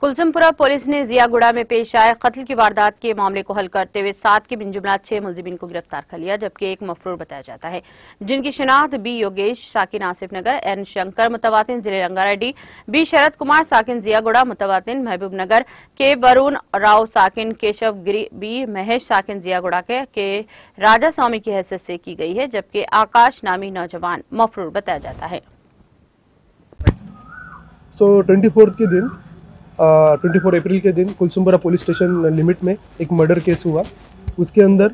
Kulsumpura police ने जियागुड़ा में पेश आए कत्ल की वारदात के मामले को हल करते हुए 7 के बिनजुमला 6 मुलजिमीन को गिरफ्तार कर लिया, जबकि एक मफरूर बताया जाता है, जिनकी शिनाख्त बी योगेश साकिन आसिफ नगर, एन शंकर मुतवातिन जिले रंगारेड्डी, बी शरद कुमार साकिन जियागुड़ा मुतवातिन महबूब नगर, के वरुण राव साकिन केशव गिरी, बी महेश साकिन जियागुड़ा के राजा स्वामी की हैसियत से की गई है, जबकि आकाश नामी नौजवान मफरूर बताया जाता है। 24 के दिन 24 अप्रैल के दिन कुलसुमपुरा पुलिस स्टेशन लिमिट में एक मर्डर केस हुआ। उसके अंदर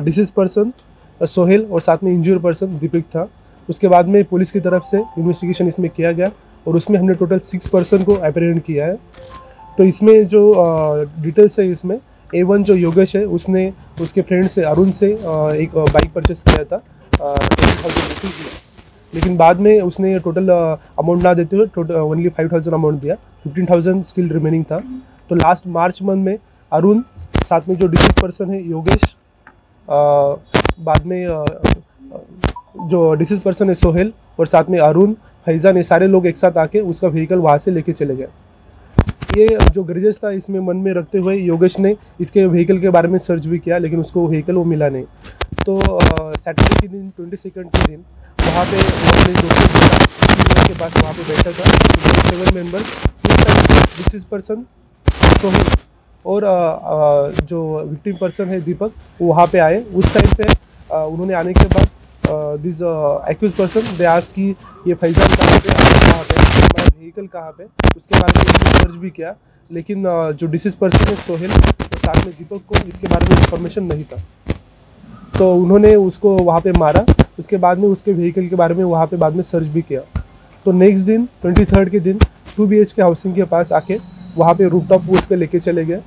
डिसीज पर्सन सोहेल और साथ में इंजर्ड पर्सन दीपक था। उसके बाद में पुलिस की तरफ से इन्वेस्टिगेशन इसमें किया गया और उसमें हमने टोटल 6 पर्सन को एप्रीहेंड किया है। तो इसमें जो डिटेल्स है, इसमें A1 जो योगेश है, उसने उसके फ्रेंड से अरुण से एक बाइक परचेस किया था 20,000 रुपीज़ में, लेकिन बाद में उसने टोटल अमाउंट ना देते हुए ओनली 5,000 अमाउंट दिया, 15,000 स्टिल रिमेनिंग था। तो लास्ट मार्च मंथ में अरुण साथ में जो डिसीज पर्सन है योगेश, बाद में जो डिसीज पर्सन है सोहेल और साथ में अरुण फैजान, ये सारे लोग एक साथ आके उसका व्हीकल वहाँ से लेके चले गए। ये जो ग्रेजेस था इसमें मन में रखते हुए योगेश ने इसके व्हीकल के बारे में सर्च भी किया, लेकिन उसको व्हीकल वो मिला नहीं। तो सैटरडे के दिन 22 के दिन वहाँ पे अपने दोस्तों के पास वहाँ पे बैठा था 7 मेंबर। डिसीज पर्सन सोहेल और जो विक्टिम पर्सन है दीपक, वो वहाँ पे आए। उस टाइम पे उन्होंने आने के बाद this accused person they ask कि ये फैजान कहाँ पे, कहाँ पे, हमारा व्हीकल कहाँ पे, उसके बारे में सर्च भी किया, लेकिन जो डिसीज पर्सन है सोहेल और साथ में दीपक को इसके बारे में इंफॉर्मेशन नहीं था। तो उन्होंने उसको वहाँ पे मारा। उसके बाद में उसके व्हीकल के बारे में वहाँ पे बाद में सर्च भी किया। तो नेक्स्ट दिन 23 के दिन 2 BHK हाउसिंग के पास आके वहाँ पे रूफटॉप पोस्ट पे लेके चले गए।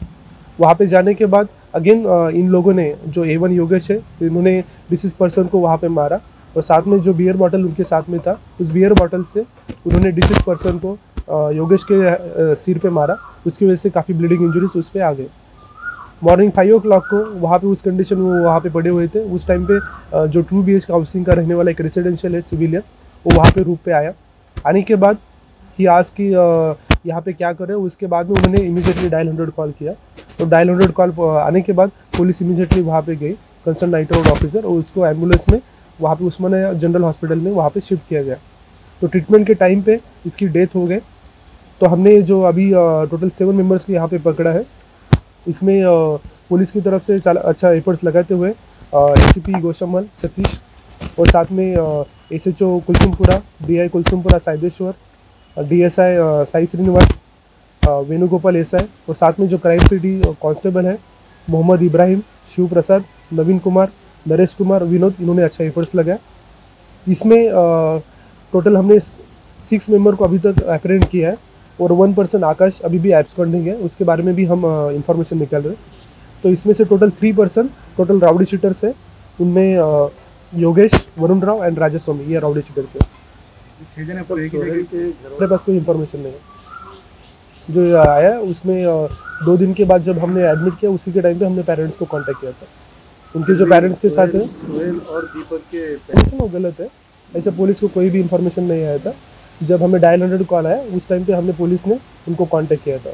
वहाँ पे जाने के बाद अगेन इन लोगों ने जो A1 योगेश है, इन्होंने डिसीज पर्सन को वहाँ पे मारा और साथ में जो बियर बॉटल उनके साथ में था, उस बियर बॉटल से उन्होंने डिसीज पर्सन को योगेश के सिर पे मारा। उसकी वजह से काफ़ी ब्लीडिंग इंजरीज उस पर आ गए। मॉर्निंग 5 o'clock को वहाँ पे उस कंडीशन में वो वहाँ पे पड़े हुए थे। उस टाइम पे जो 2 BHK हाउसिंग का रहने वाला एक रेसिडेंशियल है सिविलियन, वो वहाँ पे रूप पे आया। आने के बाद ही आज की यहाँ पे क्या करें, उसके बाद में उन्होंने इमीडिएटली डायल 100 कॉल किया। तो डायल 100 कॉल आने के बाद पुलिस इमीडिएटली वहाँ पे गई, कंसर्न नाइट रोड ऑफिसर, और उसको एम्बुलेंस में वहाँ पे उस्मानिया जनरल हॉस्पिटल में वहाँ पे शिफ्ट किया गया। तो ट्रीटमेंट के टाइम पे इसकी डेथ हो गई। तो हमने जो अभी टोटल 7 मेम्बर्स को यहाँ पे पकड़ा है। इसमें पुलिस की तरफ से अच्छा एफर्ट्स लगाते हुए ACP गोशमल सतीश और साथ में SHO Kulsumpura, DI Kulsumpura साइदेश्वर, DSI Sai Srinivas, Venugopal SI और साथ में जो क्राइम सिटी कांस्टेबल है मोहम्मद इब्राहिम, शिव प्रसाद, नवीन कुमार, नरेश कुमार, विनोद, इन्होंने अच्छा एफर्ट्स लगाया। इसमें टोटल हमने 6 मेंबर को अभी तक एप्रीहेंड किया है और 1 पर्सन आकाश अभी भी एब्सकॉन्डिंग है, उसके बारे में भी हम इंफॉर्मेशन निकाल रहे हैं। तो इसमें से total 3 person total rowdy sheeters है। उनमें योगेश, वरुण राव एंड राजा स्वामी, ये राउडी शीटर्स है। मेरे पास कोई इंफॉर्मेशन नहीं है। जो आया उसमें 2 दिन के बाद जब हमने एडमिट किया, उसी के टाइम पे हमने पेरेंट्स को कांटेक्ट किया था। उनके जो पेरेंट्स के साथ है और दीपक के वो गलत है, ऐसे पुलिस को कोई भी इंफॉर्मेशन नहीं आया था। जब हमें डायल 100 कॉल आया, उस टाइम पे हमने पुलिस ने उनको कांटेक्ट किया था।